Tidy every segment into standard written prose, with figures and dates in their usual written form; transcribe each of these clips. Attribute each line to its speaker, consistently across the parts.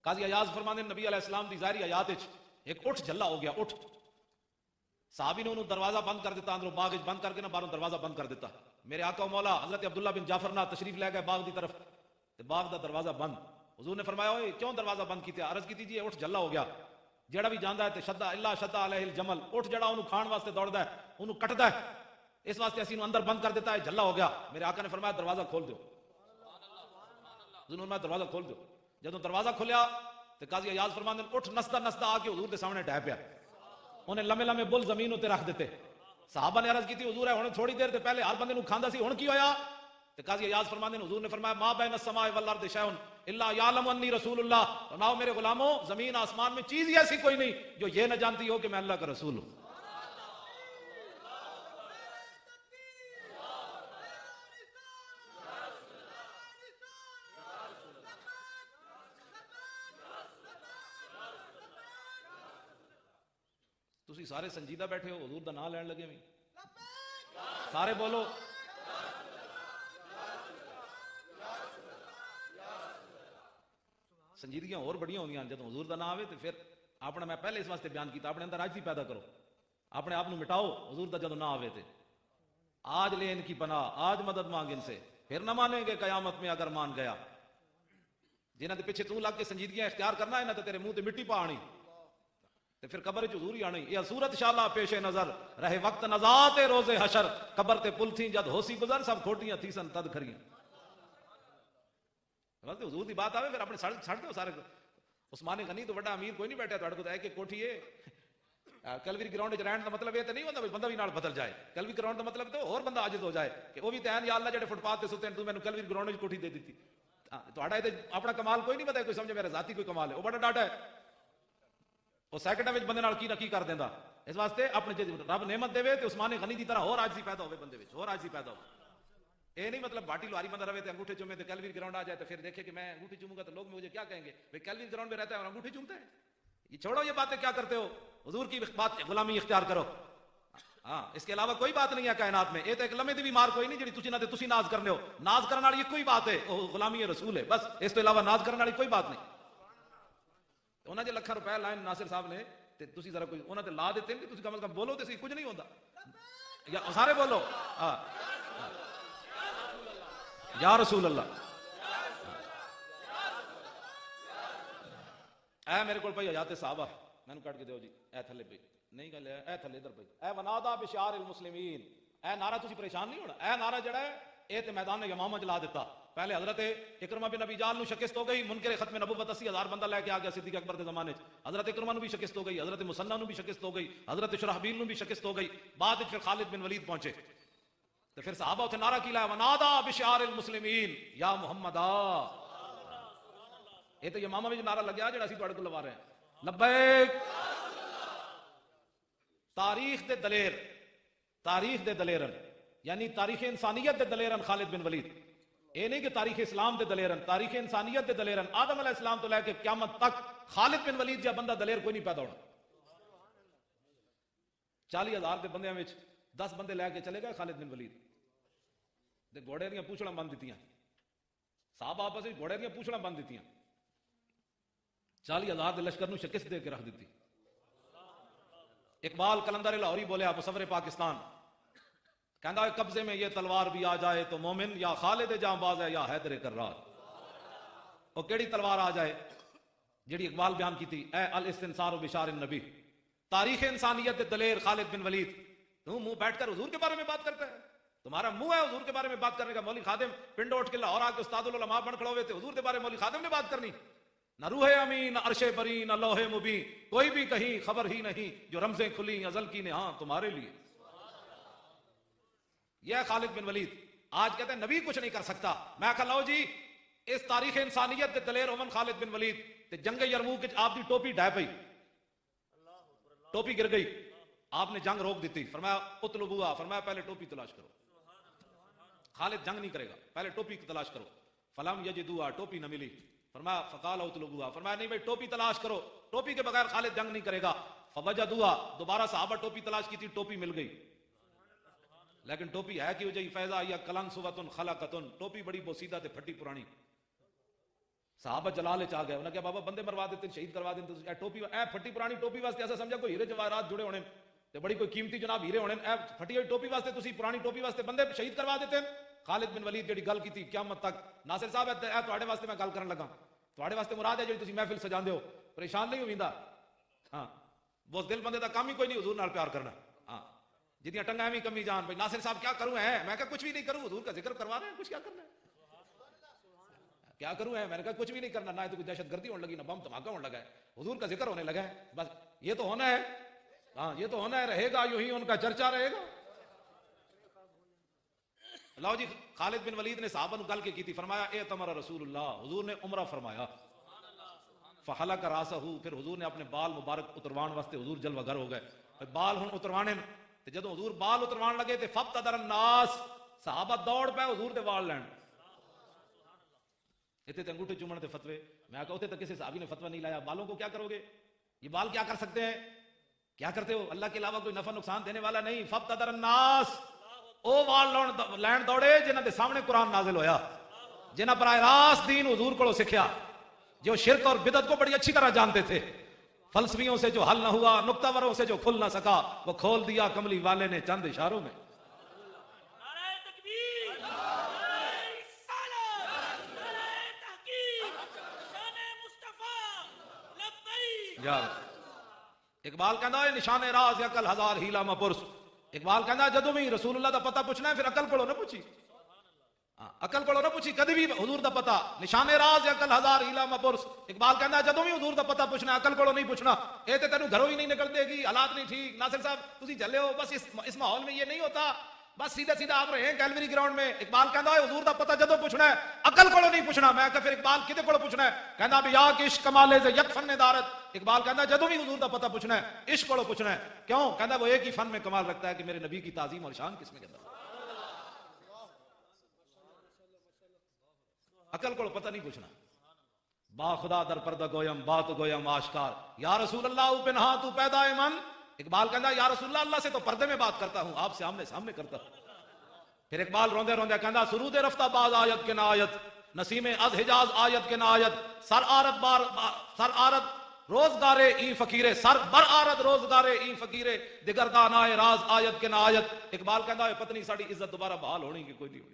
Speaker 1: قاضی ایاز فرماندے نبی علیہ السلام دی ظاہری حیات وچ ایک اٹھ جھلا ہو گیا، اٹھ صحابی نے انہوں دروازہ بند کر دیتا، اندروں باغ بند کر کے نہ باہروں دروازہ بند کر دیتا. میرے آقا و مولا حضرت عبداللہ بن جعفر نہ تشریف لے گئے باغ دی طرف تے باغ دا دروازہ بند. حضور نے فرمایا اوئے کیوں دروازہ بند کیتا؟ عرض کیتی جی اٹھ جھلا ہو گیا، جڑا بھی جاندا ہے تے شدہ الا شدہ علیہ الجمل، اٹھ جڑا انہوں کھان واسطے دوڑدا ہے انہوں کٹدا ہے، اس واسطے اسی اندر بند کر دیتا ہے، جھلا ہو گیا. میرے آقا نے فرمایا دروازہ کھول دیو. حضور نے دروازہ کھول دیو. جدوں دروازہ کھولیا تے قاضی ایاز فرماندے اٹھ نسدا نسدا آ کے حضور دے سامنے ڈہ پیا. انہیں لمے لمے بل زمین تے رکھ دیتے. صحابہ نے عرض کی تھی حضور ہے ہن تھوڑی دیر تے پہلے ہر بندے نوں کھاندا سی، ہن کی ہویا؟ تے قاضی ایاز فرماندے حضور نے فرمایا ما بین السماء والارض شیء الا یعلم انی رسول اللہ. فرماؤ میرے غلاموں زمین آسمان میں چیز ہی ایسی کوئی نہیں جو یہ نہ جانتی ہو کہ میں اللہ کا رسول ہوں. تسی سارے سنجیدہ بیٹھے ہو، حضور دا نام لین لگے ہوئے سارے بولو سنجیدگیاں اور بڑیاں ہوندیاں جب حضور دا نام آوے تے پھر اپنا میں پہلے اس واسطے بیان کیتا اپنے اندر عاجزی پیدا کرو، اپنے آپ نو مٹاؤ. حضور دا جب نام آوے تے آج لے ان کی پناہ، آج مدد مانگ ان سے، پھر نہ مانیں گے قیامت میں اگر مان گیا. جنہاں دے پیچھے تو لگ کے سنجیدگیاں اختیار کرنا ہے نہ تے تیرے منہ تے مٹی پا آنی تے پھر قبر وچ حضور ہی آنی. یہ صورت انشاءاللہ پیش نظر رہے وقت نزات روز حشر، قبر تے پل تھیں جد ہوسی گزر سب کھوٹیاں تھی سن تد کھریاں. بس حضور دی بات آوے پھر اپنے چھڑ دو سارے. عثمان غنی تو بڑا امیر کوئی نہیں بیٹھا تہاڈے کول کہ کوٹھی ہے. کلوی گراؤنڈ وچ رہن دا مطلب یہ تے نہیں ہوندا بندہ بھی نال بدل جائے. کلوی گراؤنڈ دا مطلب تو اور بندہ عاجز ہو جائے کہ وہ بھی تے یا اللہ جڑے فٹ پاتھ تے ستے ہیں تو مینوں کلوی گراؤنڈ وچ کوٹھی دے دتی. تہاڈا تے اپنا کمال کوئی نہیں پتا، کوئی سمجھے میرا ذاتی کوئی کمال ہے وہ بڑا ڈاٹا ہے. وہ سیکنڈاں وچ بندے نال کی نہ کی کر دیندا. اس واسطے اپنے جے رب نعمت دے تے عثمان غنی دی طرح اور عاجزی پیدا ہوے بندے وچ، اور عاجزی پیدا ہو. یہ نہیں مطلب باٹی لوہاری بندہ رہے تے انگوٹھے چومے تے کیلوی گراؤنڈ آ جائے تو پھر دیکھے کہ میں انگوٹھی چوموں گا تو لوگ مجھے کیا کہیں گے، بھئی کیلوی گراؤنڈ میں رہتا ہے اور انگوٹھی چومتا ہے. یہ چھوڑو یہ باتیں کیا کرتے ہو، حضور کی بات غلامی اختیار کرو. ہاں اس کے علاوہ کوئی بات نہیں ہے کائنات میں. یہ تو ایک لمحے دی بھی مار کوئی نہیں جڑی تسی نہ تے تسی ناز کرنے ہو. ناز کرنے والی کوئی بات ہے وہ غلامی رسول ہے بس، اس تو علاوہ ناز کرنے والی کوئی بات نہیں. انہاں دے لکھاں روپے لائن ناصر صاحب نے تے تسی ذرا کوئی انہاں تے لا دیتے کہ تسی کم از کم بولو تے کچھ نہیں ہوندا. یا سارے بولو ہاں یا رسول اللہ. اے میرے کول پئی حیات صحابہ مینوں کٹ کے دیو جی. اے تھلے پئی نہیں گل اے تھلے ادھر پئی. اے ونادا بشار المسلمین، اے نعرہ تسی پریشان نہیں ہونا. اے نعرہ جڑا ہے اے تے میدان یمامہ چلا دیتا. پہلے حضرت اکرمہ بن ابی جہل نو شکست ہو گئی، منکر ختم نبوت 80,000 بندہ لے کے آ گیا صدیق اکبر دے زمانے وچ. حضرت اکرمہ نو بھی شکست ہو گئی، حضرت مسنہ نو بھی شکست ہو گئی، حضرت شرحبیل نو بھی شکست ہو گئی. بعد وچ پھر خالد بن ولید پہنچے تو پھر صحابہ اتنے نعرہ کی لایا ونادا بشعار المسلمین یا محمدا. یہ تو یمامہ وچ نعرہ لگیا جڑا اسی تواڈے کول لوا رہے ہیں لبیک. تاریخ دے دلیر، تاریخ دے دلیرن یعنی تاریخ انسانیت دے دلیرن خالد بن ولید. یہ نہیں کہ تاریخ اسلام دے دلیرن، تاریخ انسانیت دے دلیرن. آدم علیہ السلام تو لے کے قیامت تک خالد بن ولید جا بندہ دلیر کوئی نہیں پیدا ہونا. 40,000 دے بندیاں وچ 10 بندے لے کے چلے گئے خالد بن ولید دے گھوڑے دیاں پوچھڑاں بند دتیاں. صحابہ آپس وچ گھوڑے دیاں پوچھڑاں بند دتیاں. 40,000 دے لشکر نو شکست دے کے رکھ دیتی. اقبال کلندر لاہوری بولیا مصور پاکستان کہندا ہے قبضے میں یہ تلوار بھی آ جائے تو مومن یا خالد جاں باز ہے یا حیدر کرار. اور کیڑی تلوار آ جائے جیڑی اقبال بیان کی تھی اے الاستنصار بشار النبی. تاریخ انسانیت دے دلیر خالد بن ولید. تم منہ بیٹھ کر حضور کے بارے میں بات کرتا ہے، تمہارا منہ ہے حضور کے بارے میں بات کرنے کا. مولوی خادم پنڈ اٹھ کے لاہور آ کے استاد العلماء بن کھڑے ہوئے تھے، حضور کے بارے میں مولوی خادم نے بات کرنی. نہ روح امین نہ عرش بری نہ لوح مبین، کوئی بھی کہیں خبر ہی نہیں جو رمزیں کھلی ازل کی نے ہاں تمہارے لیے. یہ ہے خالد بن ولید. آج کہتے ہیں نبی کچھ نہیں کر سکتا. میں کہا لو جی اس تاریخ انسانیت دے دلیر عمر خالد بن ولید تے جنگ یرموک وچ آپ دی ٹوپی ڈھہ پئی، ٹوپی گر گئی، آپ نے جنگ روک دیتی. فرمایا اطلبوها، فرمایا پہلے ٹوپی تلاش کرو. خالد جنگ نہیں کرے گا، پہلے ٹوپی تلاش کرو. فلم یجدوها، ٹوپی نہ ملی. فرمایا فقال اطلبوها، فرمایا نہیں بھائی ٹوپی تلاش کرو. ٹوپی کے بغیر خالد جنگ نہیں کرے گا. فوجدوها، دوبارہ صحابہ ٹوپی تلاش کی تھی، ٹوپی مل گئی. لیکن ٹوپی ہے کہ جی فیضا یا کلن صوتن خلاقتن، ٹوپی بڑی بوسیدہ تے پھٹی پرانی. صحابہ جلال چ آ گئے، انہیں کہا بابا بندے مروا دیتے شہید کروا دیتے، اے ٹوپی اے پھٹی پرانی ٹوپی واسطے ایسا سمجھا کوئی ہیرے جواہرات جڑے ہونے تے بڑی کوئی قیمتی جناب ہیرے ہونے، اے پھٹی ہوئی ٹوپی واسطے تسی پرانی ٹوپی واسطے بندے شہید کروا دیتے۔ خالد بن ولید جڑی گل کیتی قیامت تک، ناصر صاحب اے تواڈے واسطے میں گل کرن لگا، تواڈے واسطے مراد ہے جڑی تسی محفل سجاندے ہو، پریشان نہیں ہویندا، ہاں وہ دل بندے دا کام ہی کوئی نہیں حضور نال پیار کرنا، ہاں جتنی ٹنگا ایویں کمی جان بھائی ناصر صاحب کیا کروں ہے، میں کہا کچھ بھی نہیں کروں، حضور کا ذکر کروا رہے ہیں، کچھ کیا کرنا ہے، کیا کروں ہے، میں نے کہا کچھ بھی نہیں کرنا، نہ تو کوئی دہشت گردی ہونے لگی، نہ بم دھماکہ ہونے لگا ہے، حضور کا ذکر ہونے لگا ہے، بس یہ تو ہونا ہے، ہاں یہ تو ہونا ہے، رہے گا یوں ہی ان کا چرچا رہے گا۔ اللہ جی خالد بن ولید نے صحابہ نو گل کی تھی، فرمایا اے تمر رسول اللہ، حضور نے عمرہ فرمایا، فحلق راسہ، پھر حضور نے اپنے بال مبارک اتروان واسطے حضور جلوہ گر ہو گئے، بال ہن اتروانے، تے جدوں حضور بال اتروان لگے تے فابتدر الناس، صحابہ دوڑ پے حضور دے وال لین، اتنے تے انگوٹھے چومن تے فتوے، میں کہا اتنے تو کسی صحابی نے فتوہ نہیں لایا، بالوں کو کیا کرو گے، یہ بال کیا کر سکتے ہیں، کیا کرتے ہو، اللہ کے علاوہ کوئی نفع نقصان دینے والا نہیں، فابتدر الناس، او وال لین دوڑے جنہاں دے سامنے قرآن نازل ہویا، جنہاں براہ راست دین حضور کو سکھیا، جو شرک اور بدعت کو بڑی اچھی طرح جانتے تھے، فلسفیوں سے جو حل نہ ہوا، نکتہ وروں سے جو کھل نہ سکا، وہ کھول دیا کملی والے نے چند اشاروں میں۔ اقبال کہندا ہے نشان راز عقل ہزار ہیلا ما پرس، اقبال کہندا جدوں بھی رسول اللہ دا پتہ پوچھنا ہے پھر عقل کولوں نہ پوچھی، عقل کولوں نہ پوچھی، کدی بھی حضور دا پتہ، نشان راز عقل ہزار ہیلا ما پرس، اقبال کہندا جدوں بھی حضور دا پتہ پوچھنا ہے عقل کولوں نہیں پوچھنا، اے تے تینوں گھروں ہی نہیں نکل دے گی، حالات نہیں ٹھیک، ناصر صاحب تسی جھلے ہو، بس اس ماحول میں یہ نہیں ہوتا، بس سیدھا سیدھا آپ رہے ہیں کیلوری گراؤنڈ میں۔ اقبال کہندا ہے حضور دا پتہ جدوں پوچھنا ہے عقل کولوں نہیں پوچھنا، میں کہ پھر اقبال کدے کولوں پوچھنا ہے، کہندا بھی یا کہ عشق کمالے سے یک فن دارت، اقبال کہندا جدوں بھی حضور دا پتہ پوچھنا ہے عشق کولوں پوچھنا ہے، کیوں، کہندا وہ ایک ہی فن میں کمال رکھتا ہے کہ میرے نبی کی تعظیم اور شان کس میں کہندا، عقل کو پتہ نہیں پوچھنا، با خدا در پردہ گویم بات گویم آشکار، یا رسول اللہ پنہا تو پیدا من، اقبال کہندا یا رسول اللہ، اللہ سے تو پردے میں بات کرتا ہوں، آپ سے آمنے سامنے کرتا ہوں۔ پھر اقبال روندے روندے کہندا سرود رفتہ باز آیت کے نایت، نسیم از حجاز آیت کے نایت، سر آرد روزگارے این فقیرے، سر بر آرد روزگارے این فقیرے، دگر دانائے راز آیت کے نایت، اقبال کہندا ہے پتہ نہیں ساڑی عزت دوبارہ بحال ہونی کہ کوئی نہیں ہوئی،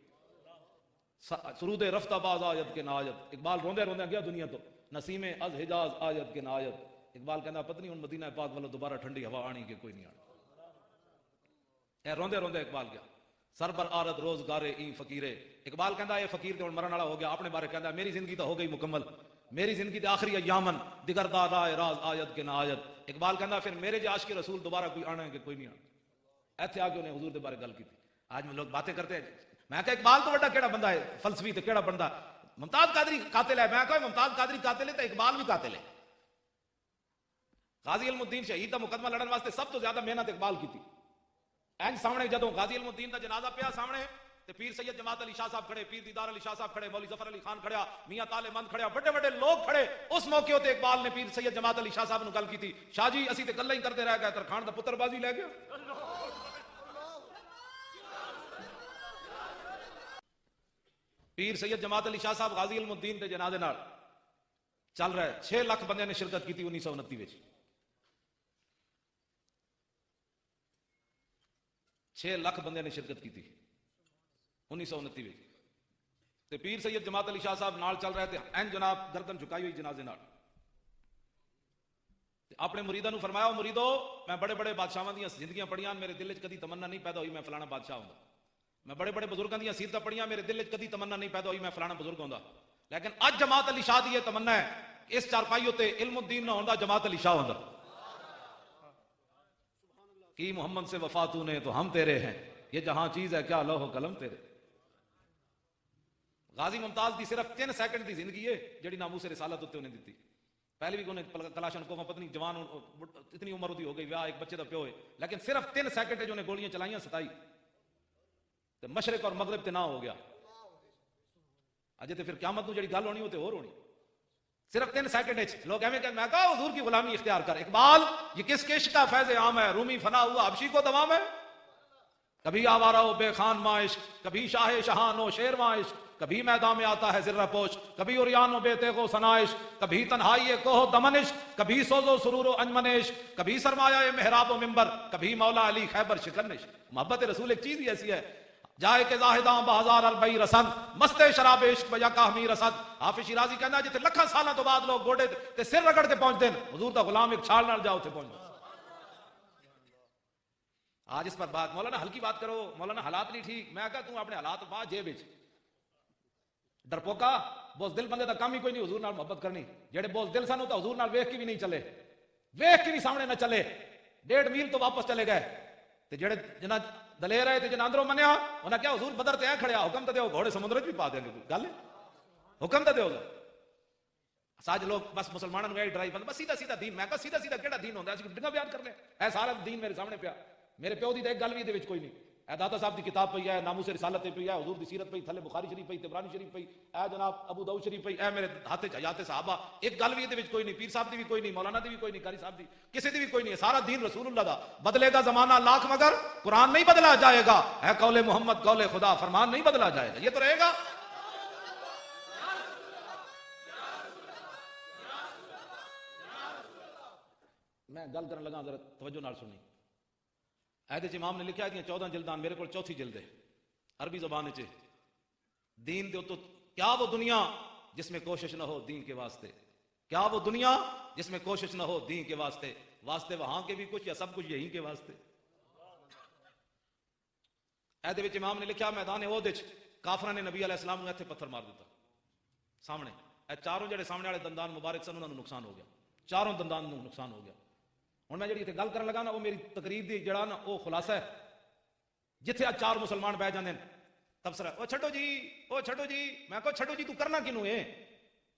Speaker 1: سرود رفتہ باز آیت کے نایت، اقبال روندے روندے گیا دنیا تو، نسیم از حجاز آیت کے نایت، اقبال کہندا پتہ نہیں ان مدینہ پاک والوں دوبارہ ٹھنڈی ہوا آنی کہ کوئی نہیں آنی، اے روندے روندے اقبال گیا، سر بر آرد روزگارے این فقیرے، اقبال کہندا یہ فقیر تے ہن مرن والا ہو گیا، اپنے بارے کہندا میری زندگی تو ہو گئی مکمل، میری زندگی تے آخری ایامن دیگر دارائے راز آیت کے نایت، اقبال کہندا پھر میرے جے عاشق رسول دوبارہ کوئی آنا ہے کہ کوئی نہیں آنا، ایتھے آ کے انہیں حضور دے بارے گل کی تھی، آج میں لوگ باتیں کرتے ہیں، میں کہا اقبال تو بڑا کیڑا بندہ ہے فلسفی تے کیڑا بندہ، ممتاز قادری قاتل ہے، میں کہا ممتاز قادری قاتل ہے تو اقبال بھی قاتل ہے، غازی علم الدین شہید دا مقدمہ لڑن واسطے سب تو زیادہ محنت اقبال کی تھی، اینج سامنے جدوں غازی علم الدین دا جنازہ پیا سامنے تے پیر سید جماعت علی شاہ صاحب کھڑے، پیر دیدار علی شاہ صاحب کھڑے، مولوی ظفر علی خان کھڑا، میاں طالب مند کھڑا، بڑے بڑے لوگ کھڑے، اس موقع تے اقبال نے پیر سید جماعت علی شاہ صاحب نو گل کی تھی، شاہ جی اسی تے گلاں ہی کرتے رہ گئے، ترخان دا پتر بازی لے گیا، پیر سید جماعت علی شاہ صاحب غازی علم الدین دے جنازے نال چل رہا ہے، 6 لاکھ بندے نے شرکت کی تھی 1929 وچ، 6 لاکھ بندے نے شرکت کی تھی 1929 وچ، تے پیر سید جماعت علی شاہ صاحب نال چل رہے تھے، این جناب گردن جھکائی ہوئی جنازے نال، اپنے مریداں نو فرمایا مریدو میں بڑے بڑے بادشاہاں دیاں زندگیاں پڑھیاں، میرے دل وچ کدی تمنا نہیں پیدا ہوئی میں فلانا بادشاہ ہوندا، میں بڑے بڑے بزرگاں دیاں سیرتاں پڑھیاں، میرے دل وچ کدی تمنا نہیں پیدا ہوئی میں فلانا بزرگ ہوندا، لیکن اج جماعت علی شاہ دی یہ تمنا ہے اس چارپائی تے علم الدین نہ ہوندا جماعت علی شاہ ہوندا، کی محمد سے وفا تو نے تو ہم تیرے ہیں، یہ جہاں چیز ہے کیا لوح و قلم تیرے۔ غازی ممتاز دی صرف 3 سیکنڈ دی زندگی ہے جڑی ناموس رسالت تے انہیں دیتی، پہلے بھی انہیں کلاشن کو پتہ نہیں جوان اتنی عمر دی ہو گئی، ویاہ ایک بچے دا پیو ہے، لیکن صرف 3 سیکنڈ جو انہیں گولیاں چلائیاں 27 تے مشرق اور مغرب تے نہ ہو گیا، اجے تے پھر قیامت نو جڑی گل ہونی ہوتے اور ہونی، صرف 3 سیکنڈ لوگ ایویں کہ میں کہا حضور کی غلامی اختیار کر، اقبال یہ کس کے عشق کا فیض عام ہے، رومی فنا ہوا حبشی کو دوام ہے، کبھی آوارہ ہو بے خان ماں عشق، کبھی شاہ شہان ہو شیر ماں عشق، کبھی میدان میں آتا ہے ذرہ پوش، کبھی اریان و بے تیغ و سنائش، کبھی تنہائی کوہ دمنش، کبھی سوز و سرور و انجمنش، کبھی سرمایہ محراب و منبر، کبھی مولا علی خیبر شکنش۔ محبت رسول ایک چیز ہی ایسی ہے، جائے کہ زاہداں بہزار البئی رسند، مست شراب عشق بجا کاہمی رسد۔ حافظ شیرازی کہنا ہے جتے لکھاں سالاں تو بعد لوگ گوڑے تے سر رگڑ کے پہنچ دیں، حضور دا غلام ایک چھال نال جاؤ تے پہنچ دیں۔ آج اس پر بات، مولانا ہلکی بات کرو، مولانا حالات نہیں ٹھیک، میں کہا تم اپنے حالات پا جیب وچ ڈرپوکا بوز دل بندے دا کام ہی کوئی نہیں حضور نال محبت کرنی، جڑے بوز دل سن تو حضور نال ویکھ کے بھی نہیں چلے، ویکھ کے بھی سامنے نہ چلے، 1.5 میل تو واپس چلے گئے، تے جڑے جنہ دلیر ہے تے جنہ اندروں منیا انہاں کیا حضور بدر تے کھڑیا، حکم تے دیو گھوڑے سمندر وچ بھی پا دیں گے، گل ہے حکم تے دیو گا۔ ساج لوگ بس مسلمانوں نے ڈرائی بند بس سیدھا سیدھا دین، میں کہا سیدھا سیدھا کیڑا دین ہوندا ہے، اسی ڈنگا بیان کر لیں، اے سارا دین میرے سامنے پیا، میرے پیو دی تے ایک گل وی دے وچ کوئی نہیں، اے داتا صاحب دی کتاب پئی ہے، ناموس رسالت پئی ہے، حضور دی سیرت پئی، تھلے بخاری شریف پئی، طبرانی شریف پئی، اے جناب ابو داؤد شریف پئی، اے میرے ہاتھ وچ حیات صحابہ، ایک گل وی دے وچ کوئی نہیں، پیر صاحب دی بھی کوئی نہیں، مولانا دی بھی کوئی نہیں، قاری صاحب دی کسی دی بھی کوئی نہیں، سارا دین رسول اللہ دا۔ بدلے گا زمانہ لاکھ مگر قرآن نہیں بدلا جائے گا، اے قول محمد قول خدا، فرمان نہیں بدلا جائے گا، یہ تو رہے گا۔ میں گل کرن لگا ذرا توجہ نال سنی، ایدے امام نے لکھا ہے 14 جلدان، میرے کو 4تھی جلد ہے عربی زبان وچ، دین دے تو کیا وہ دنیا جس میں کوشش نہ ہو دین کے واسطے، کیا وہ دنیا جس میں کوشش نہ ہو دین کے واسطے، واسطے وہاں کے بھی کچھ یا سب کچھ یہیں کے واسطے۔ ایدے وچ امام نے لکھا میدان احد وچ کافراں نے نبی علیہ السلام نوں ایتھے پتھر مار دیتا سامنے، اے چاروں جڑے سامنے والے دندان مبارک سن انہاں نوں نقصان ہو گیا، چاروں دندان نوں نقصان ہو گیا۔ ہن میں جڑی اتنے گل کرن لگا نا وہ میری تقریر دی جڑا نا وہ خلاصہ ہے، جتھے آج 4 مسلمان بہ جاندے تبصرہ او چھڈو جی، او چھڈو جی، میں کہو چھڈو جی تو کرنا کینوں ہے،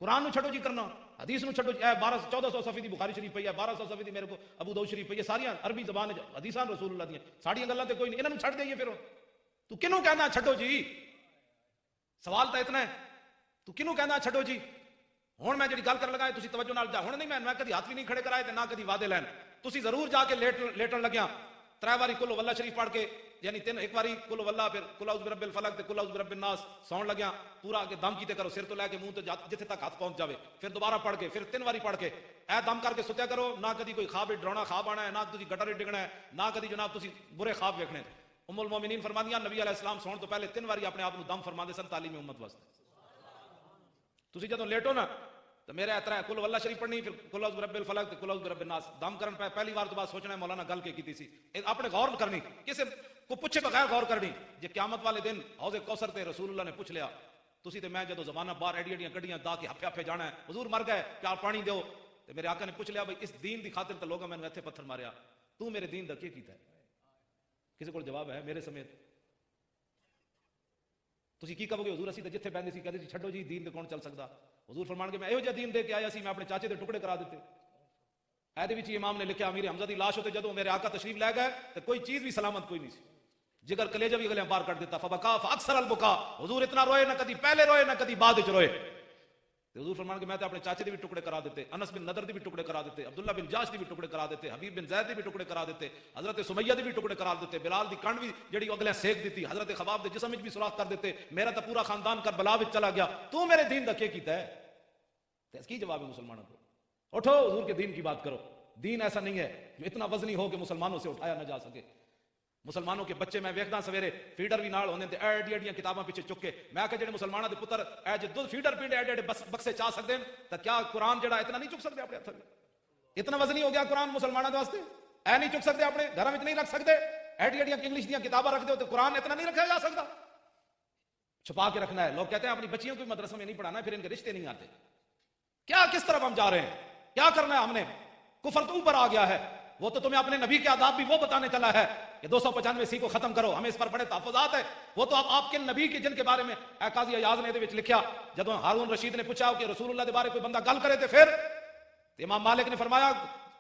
Speaker 1: قرآن نو چھڈو جی کرنا، حدیث نو چھڈو جی، 1400 صفحے دی بخاری شریف پئی ہے، 1200 صفحے دی میرے کو ابو داؤد شریف پئی ہے، ساریاں عربی زبان وچ حدیثاں رسول اللہ دیاں، ساڈیاں گلاں تے کوئی نہیں، انہاں نوں چھڈ دئیے پھر تو کینوں کہنا چھڈو جی، سوال تو اتنا ہے تو کینوں کہنا چھڈو جی۔ ہن میں جڑی گل کرن لگا تسی توجہ نال جا، ہن نہیں میں کدی ہاتھ بھی نہیں کھڑے کرائے تے نہ کدی وعدے لین، تسی ضرور جا کے لیٹن لگیا 3 باری کل واللہ شریف پڑھ کے، یعنی 3 ایک باری کل واللہ، پھر کل اعوذ برب الفلق تے کل اعوذ برب الناس، سون لگیا پورا کے دم کیتے کرو، سر تو لے کے منہ تے جتھے تک ہاتھ پہنچ جاوے، پھر دوبارہ پڑھ کے، پھر 3 باری پڑھ کے اے دم کر کے ستیا کرو، نہ کدی کوئی خواب ڈراؤنا خواب آنا ہے، نہ تسی گٹر ڈگنا ہے، نہ کدی جناب تسی برے خواب ویکھنے۔ ام المومنین فرماندیاں نبی علیہ السلام سون تو پہلے 3 باری اپنے آپ کو دم فرماندے سن تعلیم امت واسطے۔ تسی جدوں لیٹو نا تو میرے اطرا کل واللہ شریف پڑھنی، پھر کل اعوذ برب الفلق تے کل اعوذ برب الناس، دم کرن پہ پہلی بار تو بعد سوچنا ہے مولانا گل کے کیتی سی، اپنے غور کرنی، کسے کو پوچھے بغیر غور کرنی، جے قیامت والے دن حوض کوثر تے رسول اللہ نے پوچھ لیا تسی تے میں جدوں زمانہ باہر ایڈی ایڈیاں گڈیاں دا کے ہفے ہفے جانا ہے، حضور مر گئے پیار پانی دیو، تے میرے آقا نے پوچھ لیا بھائی اس دین دی خاطر تے لوگاں میں ایتھے پتھر ماریا، تو میرے دین دا کی کیتا ہے؟ کسی کو جواب ہے میرے سمیت؟ تسی کی کہو گے حضور اسی تے جتھے بیندے سی کہندے سی چھڈو جی دین تے کون چل سکدا، حضور فرمان کے میں ایہو جہا دین دے کے آیا سی میں اپنے چاچے دے ٹکڑے کرا دیتے۔ ایدے وچ امام نے لکھیا امیر حمزہ دی لاش ہوتے جدوں میرے آقا تشریف لے گئے تے کوئی چیز بھی سلامت کوئی نہیں سی، جگر کلیجہ بھی گلیاں باہر کر دیتا، فبکا فاکثر البکا، حضور اتنا روئے نہ کدی پہلے روئے نہ کدی بعد وچ روئے۔ حضور فرمان کے میں تے اپنے چاچے دے بھی ٹکڑے کرا دیتے، انس بن نضر دے بھی ٹکڑے کرا دیتے، عبداللہ بن جاش دے بھی ٹکڑے کرا دیتے، حبیب بن زید دے بھی ٹکڑے کرا دیتے، حضرت سمیہ دے بھی ٹکڑے کرا دیتے، بلال دی کنڈ بھی جڑی اگلے سیک دیتی، حضرت خباب دے جسم وچ بھی سوراخ کر دیتے، میرا تو پورا خاندان کربلا وچ چلا گیا، تو میرے دین دا کی کیتا ہے؟ تے اس کی جواب ہے مسلمانوں کو؟ اٹھو حضور کے دین کی بات کرو، دین ایسا نہیں ہے جو اتنا وزنی ہو کہ مسلمانوں سے اٹھایا نہ جا سکے۔ مسلمانوں کے بچے میں ویکھدا سویرے فیڈر بھی نال ہوندے تے ایڈی ایڈیاں کتاباں پیچھے چک کے، میں کہ جڑے مسلماناں دے پتر اے جے دودھ فیڈر پینڈے ایڈے ایڈے بکسے چا سکدے ہیں تے کیا قرآن جڑا اتنا نہیں چک سکدے اپنے ہتھ وچ؟ اتنا وزنی ہو گیا قرآن مسلماناں دے واسطے، اے نہیں چک سکدے اپنے گھراں وچ نہیں رکھ سکدے، ایڈی ایڈیاں انگلش دیاں کتاباں رکھ دے تے قرآن اتنا نہیں رکھا جا سکدا، چھپا کے رکھنا ہے۔ لوگ کہتے ہیں اپنی بچیوں کو مدرسہ میں نہیں پڑھانا، پھر ان کے رشتے نہیں آتے۔ کیا کس طرف ہم جا رہے ہیں؟ کیا کرنا ہے ہم نے؟ کفر تو اوپر آ گیا ہے، وہ تو تمہیں اپنے نبی کے آداب بھی وہ بتانے چلا ہے کہ 295 کو ختم کرو، ہمیں اس پر بڑے تحفظات ہے، وہ تو آپ کے نبی کے جن کے بارے میں قاضی ایاز نے لکھا، جب ہارون رشید نے پوچھا کہ رسول اللہ کے بارے کوئی بندہ گل کرے تے پھر امام مالک نے فرمایا،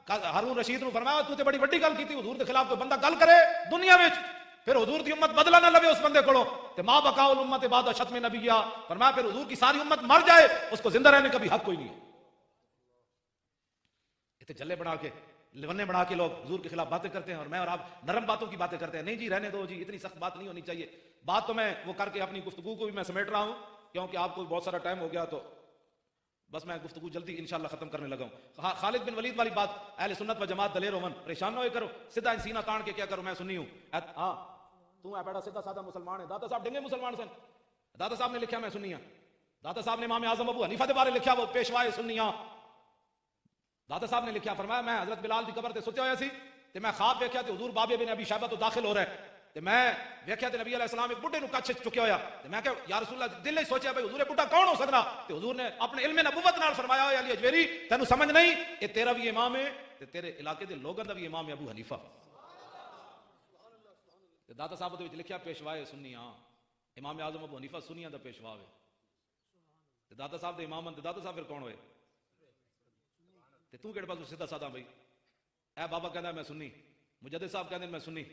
Speaker 1: ہارون رشید نے فرمایا تو تے بڑی بڑی گل کیتی، حضور کے خلاف کوئی بندہ گل کرے دنیا میں پھر حضور دی امت بدلہ نہ لوے اس بندے کو، تے ما بقاء الامت بعد شتم نبیہ، فرمایا پھر حضور کی ساری امت مر جائے اس کو زندہ رہنے کا بھی حق کوئی نہیں ہے۔ اتنے جلے بنا کے لونے بنا کے لوگ حضور کے خلاف باتیں کرتے ہیں، اور میں اور آپ نرم باتوں کی باتیں کرتے ہیں، نہیں جی رہنے دو جی، اتنی سخت بات نہیں ہونی چاہیے۔ بات تو میں وہ کر کے اپنی گفتگو کو بھی میں سمیٹ رہا ہوں کیونکہ آپ کو بہت سارا ٹائم ہو گیا تو بس میں گفتگو جلدی انشاءاللہ ختم کرنے لگا ہوں. خالد بن ولید والی بات, اہل سنت و جماعت دلیر ہو من, پریشان نہ ہوئے کرو, سیدھا سینہ تان کے کیا کرو میں سنی ہوں. ہاں تو ہے بیٹا سیدھا سادہ مسلمان ہے, داتا صاحب ڈنگے مسلمان سن, داتا صاحب نے لکھا میں سنی ہوں, داتا صاحب نے امام اعظم ابو حنیفہ دے بارے لکھا, وہ پیشوائے سنیاں, داتا صاحب نے لکھا, فرمایا میں حضرت بلال دی قبر تے سوچا ہویا سی تے میں خواب ویکھیا تے حضور بابے بن ابی شیبہ تو داخل ہو رہا ہے, تے میں ویکھیا تے نبی علیہ السلام ایک بڈھے نو کچھ چکیا ہویا, تے میں کہ یا رسول اللہ دل وچ سوچیا بھئی حضور بڈھا کون ہو سکدا, تے حضور نے اپنے علم نبوت نال فرمایا اے علی اجویری تینوں سمجھ نہیں, اے تیرا بھی امام ہے تے تیرے علاقے دے لوگاں دا بھی امام ہے ابو حنیفہ. تے داتا صاحب دے وچ لکھیا پیشوائے سنیاں, امام اعظم ابو حنیفہ سنیاں دا پیشوا ہے, تے داتا صاحب دے امام تے داتا صاحب پھر کون ہوئے, تے تو کہڑے پاس سیدھا سادہ بھائی, اے بابا کہندا میں سنی, مجدد صاحب کہندے میں سنی,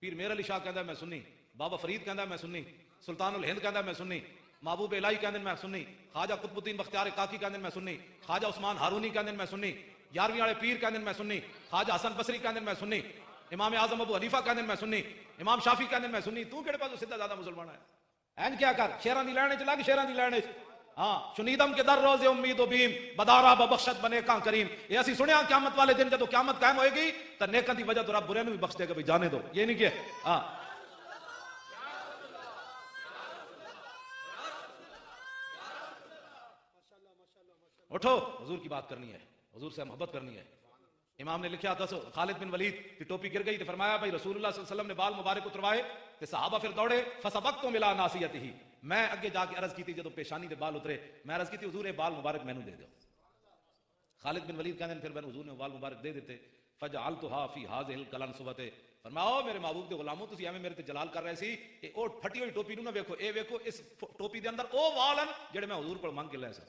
Speaker 1: پیر میر علی شاہ کہندا میں سنی, بابا فرید کہندا میں سنی, سلطان الہند کہندا میں سنی, محبوب الہی کہندے میں سنی, خواجہ قطب الدین بختیار کاکی کہندے میں سنی, خواجہ عثمان ہارونی کہندے میں سنی, 11ویں والے پیر کہندے میں سنی, خواجہ حسن بصری کہندے میں سنی, امام اعظم ابو حنیفہ کہندے میں سنی, امام شافعی کہندے میں سنی, تو کہڑے پاس سیدھا زیادہ مسلمان ہے. این کیا کر شیراں دی لین وچ لگ, شیراں دی لین وچ, ہاں شنیدم کے در روز امید و بیم بدارا ببخشت بنے کان کریم. یہ اسی سنیا قیامت والے دن جدو قیامت قائم ہوئے گی تو نیکاں دی وجہ تو رب برے نو بھی بخش دے گا, بھی جانے دو, یہ نہیں کہ ہاں اٹھو حضور کی بات کرنی ہے, حضور سے محبت کرنی ہے. امام نے لکھا تھا خالد بن ولید کی ٹوپی گر گئی تو فرمایا بھائی رسول اللہ صلی اللہ علیہ وسلم نے بال مبارک اتروائے تے صحابہ پھر دوڑے, فسبقتم الی ناصیتہ, میں اگے جا کے عرض کی تھی جدو پیشانی دے بال اترے, میں عرض کی تھی حضور بال مبارک مینوں دے دو. خالد بن ولید کہندے پھر میں حضور نے بال مبارک دے دیتے, فجعلتها فی هذه القلنسوۃ, فرمایا میرے محبوب دے غلاموں تسی ایویں میرے تے جلال کر رہے سی, اے او پھٹی ہوئی ٹوپی نو نہ ویکھو, اے ویکھو اس ٹوپی دے اندر او وال ہیں جڑے میں حضور کو مانگ کے لے سا.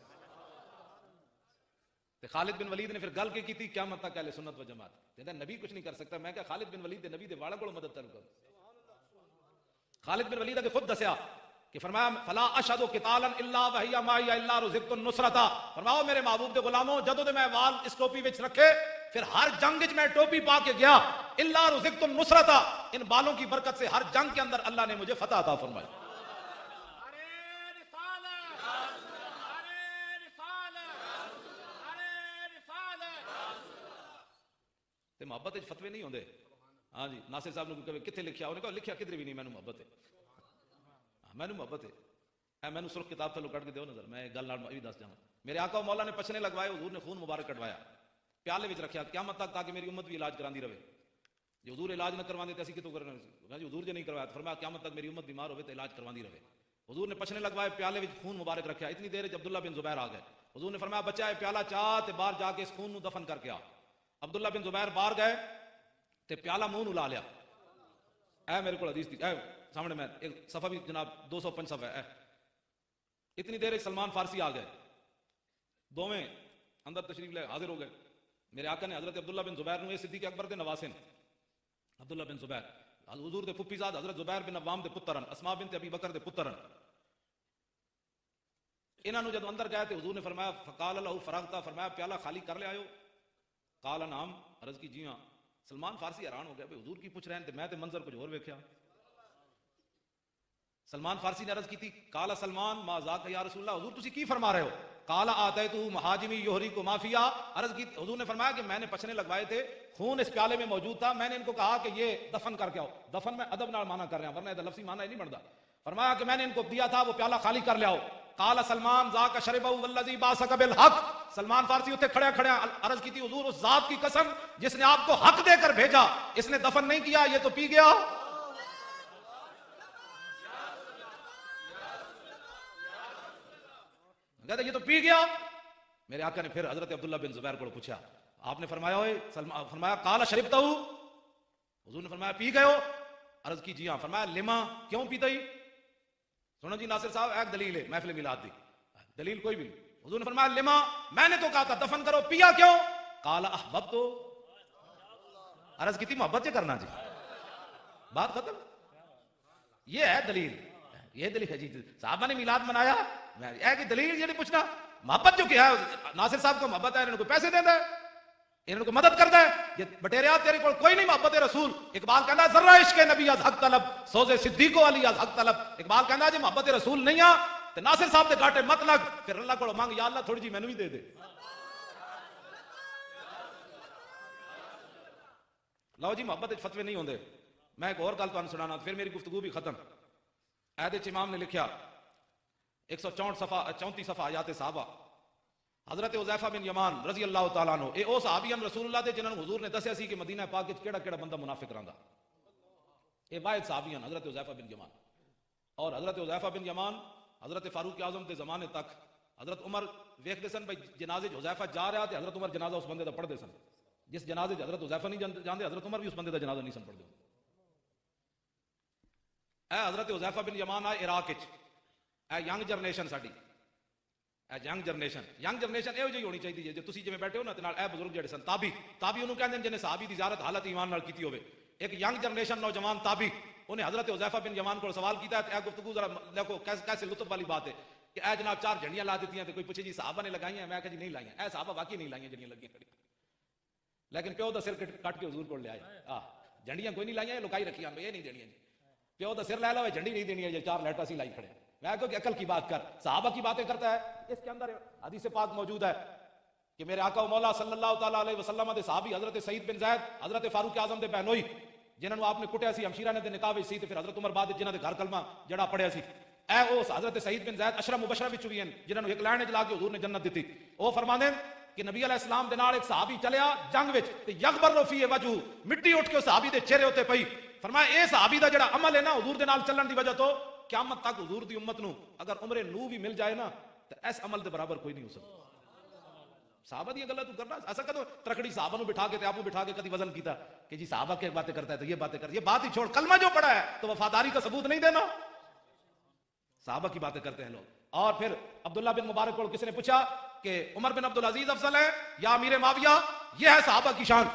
Speaker 1: تے خالد بن ولید نے پھر گل کی تھی قیامت تک اہل سنت و جماعت, کہندا نبی کچھ نہیں کر سکتا, میں کہ خالد بن ولید دے نبی دے والاں کول مدد کرو. خالد بن ولید نے خود دسیا کہ فرمایا فلا اشهد قتالا الا وهي معي الا رزقت النصرۃ, فرماؤ میرے محبوب دے غلاموں جدوں تے میں وال اس ٹوپی وچ رکھے پھر ہر جنگ وچ میں ٹوپی پا کے گیا, الا رزقت النصرۃ, ان بالوں کی برکت سے ہر جنگ کے اندر اللہ نے مجھے فتح عطا فرمائی. تے محبت وچ فتوی نہیں ہوندے. ہاں جی ناصر صاحب نے کہے کتنے لکھیا, انہوں نے کہا لکھیا کدھر بھی نہیں, مینوں محبت ہے, مینوں محبت ہے, اے مینوں سرخ کتاب تھلوں کٹ کے دیو نظر, میں گل نال بھی دس جاواں. میرے آقا و مولا نے پچھنے لگوائے, حضور نے خون مبارک کٹوایا, پیالے وچ رکھیا قیامت تک تاکہ میری امت بھی علاج کراندی رہے. جو حضور علاج نہ کرواندے تے اسی کتوں کرنا سی, حضور جے نہیں کروایا فرمایا قیامت تک میری امت بیمار ہوے تے علاج کرواندی رہے. حضور نے پچھنے لگوائے, پیالے وچ خون مبارک رکھیا, اتنی دیر وچ عبداللہ بن زبیر آ گئے. حضور نے فرمایا بچہ اے پیالہ چا تے باہر جا کے اس خون نو دفن کر کے آ. عبداللہ بن زبیر باہر گئے تے پیالہ منہ نلا لیا. اے میرے کو حدیث تھی, اے سامنے میں ایک صفحہ بھی جناب 205 صفحہ ہے. اتنی دیر سلمان فارسی آ گئے, دوویں اندر تشریف لے حاضر ہو گئے. میرے آقا نے حضرت عبداللہ بن زبیر نو صدیق اکبر دے نواسے نے, عبداللہ بن زبیر حضور دے پھپھی زاد حضرت زبیر بن عوام دے پترن, اسماء بنت ابی بکر دے پترن. انہاں نو جدوں اندر گئے تے حضور نے فرمایا فقال له فرغتا, فرمایا پیالہ خالی کر لے آئے ہو, قال نعم, عرض کی جی ہاں. سلمان فارسی حیران ہو گیا, بھئی حضور کی پوچھ رہے ہیں تے میں تے منظر کچھ اور ویکھیا. سلمان فارسی نے عرض کی تھی قال سلمان ما ذاک یا رسول اللہ, حضور تسی کی فرما رہے ہو؟ قال آتیتہ مہاجمی یحرق ما فیہا, عرض کی حضور نے فرمایا کہ میں نے پچھنے لگوائے تھے, خون اس پیالے میں موجود تھا, میں نے ان کو کہا کہ یہ دفن کر کے آؤ. دفن میں ادب نال مانا کر رہے ہیں ورنہ لفظی مانا ہی نہیں بنتا. فرمایا کہ میں نے ان کو دیا تھا, وہ پیالہ خالی کر لے آؤ. قال سلمان ذاک شربہ والذی باسک بالحق, سلمان فارسی اتنے کھڑے کھڑے عرض کی تھی حضور اس ذات کی قسم جس نے آپ کو حق دے کر بھیجا, اس نے دفن نہیں کیا, یہ تو پی گیا. کہتے یہ تو پی گیا. میرے آقا نے پھر حضرت عبداللہ بن زبیر کو پوچھا, آپ نے فرمایا ہوئے, فرمایا قال شربتہ, حضور نے فرمایا پی گئے ہو, عرض کی جی ہاں. فرمایا لما, کیوں پیتا ہی؟ سنو جی ناصر صاحب ایک دلیل ہے محفل میلاد دی, دلیل کوئی بھی نہیں. حضور نے فرمایا لما, میں نے تو کہا تھا دفن کرو, پیا کیوں؟ قال احببت, عرض کی تھی محبت سے کرنا جی, بات ختم. یہ ہے دلیل, یہ دلیل ہے جی. صحابہ نے میلاد منایا, ہے کہ دلیل یہ نہیں پوچھنا. محبت جو کیا ہے, ناصر صاحب کو محبت ہے, انہوں کو پیسے دیتا ہے, انہوں کو مدد کرتا ہے, یہ بٹیریا تیرے کو کوئی نہیں محبت رسول. اقبال کہنا ذرہ عشق نبی از حق طلب, سوز صدیق علی از حق طلب. اقبال کہنا جی محبت رسول نہیں آ تے ناصر صاحب دے گاٹے مت لگ، پھر اللہ کو مانگ یا اللہ تھوڑی جی مینوں بھی دے دے. لو جی محبت فتوے نہیں ہوندے. میں ایک اور گل تمہیں سنانا پھر میری گفتگو بھی ختم. عہد امام نے لکھیا 164 صفحہ آیات صحابہ. حضرت حذیفہ بن یمان رضی اللہ تعالیٰ عنہ اے او صحابی ہیں رسول اللہ دے جنہاں حضور نے دسیا سی کہ مدینہ پاک وچ کیڑا کیڑا بندہ منافق رہندا. اے واحد صحابی ہیں حضرت حذیفہ بن یمان. اور حضرت حذیفہ بن یمان حضرت فاروق اعظم دے زمانے تک حضرت عمر ویکھدے سن بھائی جنازے حذیفہ جا رہا تے حضرت عمر جنازہ اس بندے دا پڑھ دے سن. جس جنازے حضرت حذیفہ نہیں جاندے حضرت عمر بھی اس بندے دا جنازہ نہیں سن پڑھ دے. اے حضرت حذیفہ بن یمان آئے عراق وچ. اے ینگ جنریشن ساڈی ینگ جنریشن یہ ہونی چاہیے جی تسی جویں بیٹھے ہو نا تے نال اے بزرگ جڑے سن تابی انہوں کہندے جنے صحابی دی زیارت حالت ایمان نال کیتی ہوے. ایک ینگ جنریشن نوجوان تابی انہیں حضرت حذیفہ بن یمان کو سوال کیتا ہے. اے گفتگو ذرا دیکھو کیسے لطف والی بات ہے کہ اے جناب 4 جھنڈیاں لا دیتی ہیں تے کوئی پوچھے جی صحابہ نے لگائی ہیں. میں کہا جی نہیں لائیاں. اے صحابہ واقعی نہیں لائیاں جھنڈیاں لگی کھڑی, لیکن پیو دا سر کٹ کے حضور کو لے آئے. جھنڈیاں کوئی نہیں لائیاں, لکائی رکھی ہیں, یہ نہیں دینیاں جی. پیو دا سر لے لو, جھنڈی نہیں دینی ہے, یہ 4 لیٹر سی لائی کھڑے. میں کہوں کہ عقل کی بات کر, صحابہ کی باتیں کرتا ہے. اس کے اندر حدیث پاک موجود ہے کہ میرے آقا و مولا صلی اللہ تعالیٰ علیہ وسلم دے صحابی حضرت سعید بن زید حضرت فاروق اعظم دے بہنوئی جنہوں نے آپ نے کٹیا سی, ہمشیرہ نے دے نکاح وچ سی تے پھر حضرت عمر بعد جنہاں دے گھر کلمہ جڑا پڑھیا سی. اے او حضرت سعید بن زید اشرف مبشرہ وچ بھی ہیں جنہاں نو ایک لائن وچ لا کے حضور نے جنت دتی. او فرماندے کہ نبی علیہ السلام دے نال ایک صحابی چلیا جنگ وچ تے یغبر فی وجہ, مٹی اٹھ کے صحابی دے چہرے تے پئی. فرمایا اے صحابی دا جڑا عمل ہے نا حضور دے نال چلن دی وجہ تو قیامت تک حضور دی امت نو اگر عمر نو بھی مل جائے نا تے اس عمل دے برابر کوئی نہیں ہو سکتا. صحابہ دی گلاں تو کرنا ایسا کدو ترکڑی صحابہ نو بٹھا کے تے آپ بٹھا کے کدی وزن کیتا کہ جی صحابہ کی باتیں کرتا ہے تو یہ باتیں کر, یہ بات ہی چھوڑ, کلمہ جو پڑھا ہے تو وفاداری کا ثبوت نہیں دینا. صحابہ کی باتیں کرتے ہیں لوگ. اور پھر عبداللہ بن مبارک کو کسی نے پوچھا کہ عمر بن عبدالعزیز افضل ہے یا امیر معاویہ, یہ ہے صحابہ کی شان.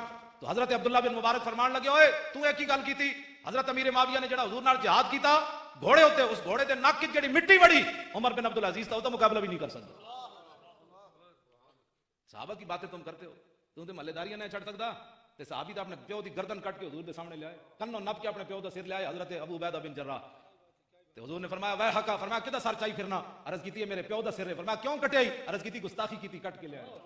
Speaker 1: تو حضرت عبداللہ بن مبارک فرمان لگے اوئے تو ایک ہی گل کی تھی, حضرت امیر معاویہ نے جڑا حضور نال جہاد کیتا گھوڑے ہوتے, اس گھوڑے دے نک وچ جڑی مٹی وڑی عمر بن عبدالعزیز تا او مقابلہ بھی نہیں کر سکتا. صحابہ کی باتیں تم کرتے ہو, تم تے محلے داریاں نہیں چھڑ سکتا. تے صحابی دا اپنے پیو دی گردن کٹ کے حضور دے سامنے لے آئے, کنوں نپ کے اپنے پیو دا سر لے آئے حضرت ابو عبیدہ بن جراح. تے حضور نے فرمایا وے حقا, فرمایا کدا سر چائی پھرنا, عرض کیتی ہے میرے پیو دا سر ہے. فرمایا کیوں کٹے آئی, عرض کیتی گستاخی کیتی کٹ کے لے آئے.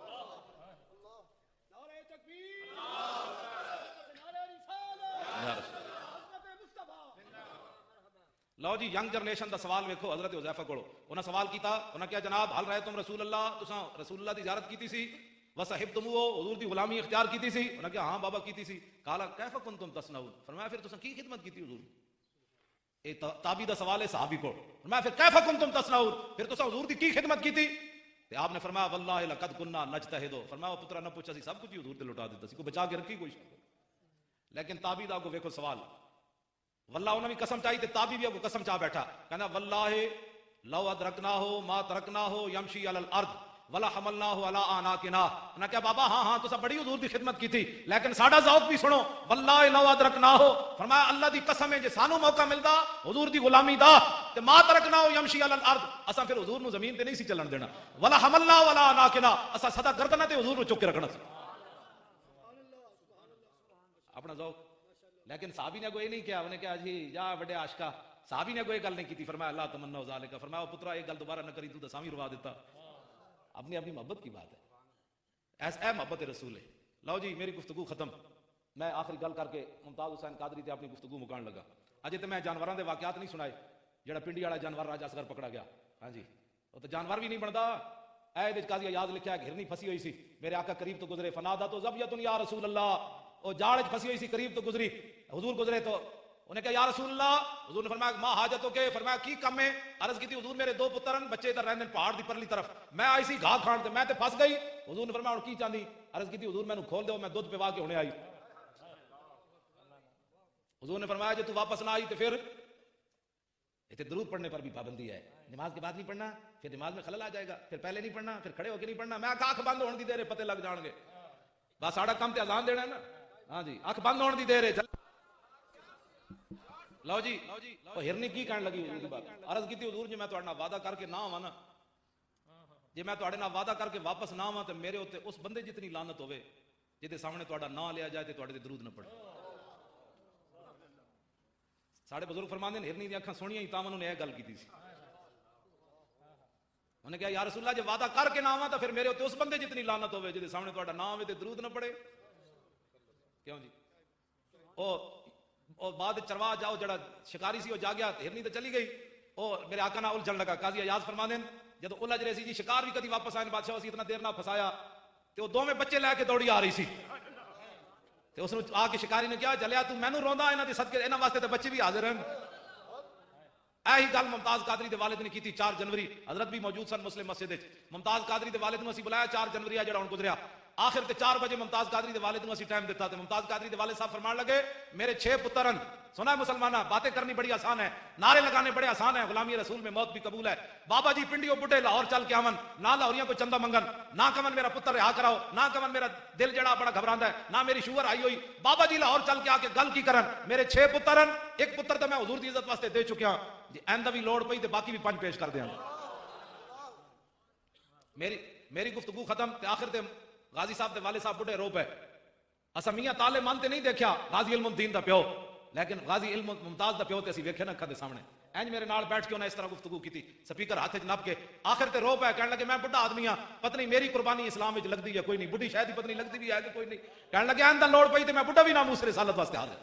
Speaker 1: لو جی ینگ جنریشن دا سوال ویکھو حضرت حذیفہ کولو. انہاں سوال کیتا, انہاں کیا جناب حل رہے تم رسول اللہ, تساں رسول اللہ دی زیارت کیتی سی, وصحبتموہ حضور دی غلامی اختیار کیتی سی. انہاں کیا ہاں بابا کیتی سی. قال کیف کنتم تصنعون, فرمایا پھر تساں کی خدمت کیتی حضور. اے تابعی دا سوال ہے صحابی کو. فرمایا پھر کیف کنتم تصنعون, پھر تساں حضور دی کی خدمت کیتی. تے آپ نے فرمایا واللہ لقد كنا نجتہد, فرمایا پترا نہ پوچھا سی سب کچھ حضور تے لٹا دیتا سی, کوئی بچا کے رکھی کوئی. لیکن تابعی دا کو ویکھو سوال, واللہ انہوں نے قسم چاہی تے تابعی بھی قسم چاہ بیٹھا, کہنا واللہ لو ادرکناہو ما ترکناہو یمشی علی الارض ولا حملناہو علی اعناقنا. انہاں کہا بابا ہاں تو سب بڑی حضور دی خدمت کی تھی, لیکن ساڈا ذوق بھی سنو. واللہ لو ادرکناہو, فرمایا اللہ دی قسم ہے جے سانو موقع ملدا حضور دی غلامی دا تے ما ترکناہو یمشی علی الارض, اساں پھر حضور نو زمین تے نہیں سی چلن دینا. ولا حملناہو علی اعناقنا, اساں سدا گردناں تے حضور نو چک کے رکھنا سی. اپنا ذوق. لیکن صحابی نے کوئی نہیں کیا, انہیں کہا جی جا بڑے عاشقہ. صحابی نے کوئی گل نہیں کی تھی. فرمایا اللہ تمنا ذالک, فرمایا پترا یہ گل دوبارہ نہ کری, تو دساں بھی روا دیتا. اپنی اپنی محبت کی بات ہے, اے محبت رسول ہے. لو جی میری گفتگو ختم. میں آخری گل کر کے ممتاز حسین قادری تے اپنی گفتگو مکان لگا. اجے تے میں جانوراں دے واقعات نہیں سنائے. جڑا پنڈی والا جانور راجا اصغر پکڑا گیا, ہاں جی وہ تو جانور بھی نہیں بنتا. اے قاضی یاد لکھا ہے ہرنی پھسی ہوئی سی, میرے آقا قریب تو گزرے, فنادا تو ذبیۃ یا رسول اللہ, وہ جاڑ پھسی ہوئی سی قریب تو گزری, حضور گزرے تو انہیں کہا یا رسول اللہ. حضور نے فرمایا ما حاجتوں کے, فرمایا کی کم ہے. عرض کی تھی حضور میرے 2 پترن بچے ادھر رہندے پہاڑ دی پرلی طرف, میں آئی سی گھا کھان تے میں تے پھس گئی. حضور نے فرمایا کی چاندی, عرض کی تھی حضور میں کھول دو, میں دودھ پیوا کے ہونے آئی. حضور نے فرمایا جے تو واپس نہ آئی تو پھر اتنے درود پڑھنے پر بھی پابندی ہے. نماز کے بعد نہیں پڑھنا, پھر نماز میں خلل آ جائے گا, پھر پہلے نہیں پڑھنا, پھر کھڑے ہو کے نہیں پڑھنا. میں آنکھ بند ہونے دی دیر پتے لگ جان گے, بس ساڑا کم تے اذان دینا ہے نا. ہاں جی آنکھ بند ہونے دی دیر ہے. لو جی وہ ہرنی کی کہنے لگی حضور دی بات. عرض کی تھی حضور جی میں تہاڈے نال وعدہ کر کے نہ آواں نا, جے میں تہاڈے نال وعدہ کر کے واپس نہ آواں تے میرے اوتے اس بندے جتنی لعنت ہوے جے سامنے تہاڈا نام لیا جائے تے تہاڈے تے درود نہ پڑھے. ساڈے بزرگ فرماندے نے ہرنی دی اکھاں سونیاں ہی تاں انہوں نے یہ گل کیتی سی. انہوں نے کہا یا رسول اللہ جب وعدہ کر کے نہ آواں تو پھر میرے تے اس بندے جتنی لعنت ہوے جے سامنے تہاڈا نام ہے تے درود نہ پڑھے. کیوں جی او بعد چروا جاؤ جڑا شکاری سی وہ جا گیا ہرنی تو چلی گئی. او میرے آقا نہ الجھن لگا. قاضی ایاز فرماندے جب الجھ رہے سی جی شکار بھی کدی واپس آئے بادشاہ اسی اتنا دیر نہ پھسایا تے وہ دوویں بچے لے کے دوڑی آ رہی سی تے اس نے آ کے شکاری نے کہا چلیا تو مینوں روندا انہاں دے صدقے انہاں واسطے تے بچے بھی حاضر ہیں. ایہی گل ممتاز قادری دے والد نے کیتی 4 جنوری. حضرت بھی موجود سن مسلم مسجد وچ. ممتاز قادری دے والد نوں اسی بلایا 4 جنوری جڑا ہن گزریا. آخر تے 4 بجے ممتاز قادری دے والد نوں اسی ٹائم دیتا تے ممتاز قادری دے والد صاحب فرمان لگے میرے 6 پتر ہیں. سنا ہے مسلمانہ باتیں کرنی بڑی آسان ہے, نعرے لگانے بڑے آسان ہیں, غلامی رسول میں موت بھی قبول ہے. بابا جی پنڈیوں بڈھے لاہور چل کے آون نہ لاہوریاں کو چندہ منگن نہ کمن میرا پتر رہا کراؤ نہ کمن میرا دل جڑا بڑا گھبراندا ہے نہ میری شوگر آئی ہوئی. بابا جی لاہور چل کے آ کے گل کی کرن. میرے 6 پتر ہیں, ایک پتر تو میں حضور دی عزت واسطے دے چکیا جی آئندہ بھی لوڑ پئی تے باقی بھی 5 پیش کر دیاں. میری گفتگو ختم تے آخر تے غازی صاحب دے والد صاحب بڑھے رو پے. اسا میاں تالے من تے نہیں دیکھیا غازی علم الدین دا پیو, لیکن غازی علم ممتاز دا پیو تے اسی ویکھے نا اکھاں دے سامنے. اینج میرے نال بیٹھ کے انہیں اس طرح گفتگو کی تھی سپیکر ہاتھ وچ نپ کے. آخر تے رو پے کہنے لگے میں بڑھا آدمی ہاں پتہ نہیں میری قربانی اسلام وچ لگدی ہے کوئی نہیں, بڈھی شاید ہی پتہ نہیں لگدی بھی ہے کہ کوئی نہیں. کہنے لگے آئندہ لوڑ پئی تے میں بڈھا بھی ناموس رسالت واسطے حاضر.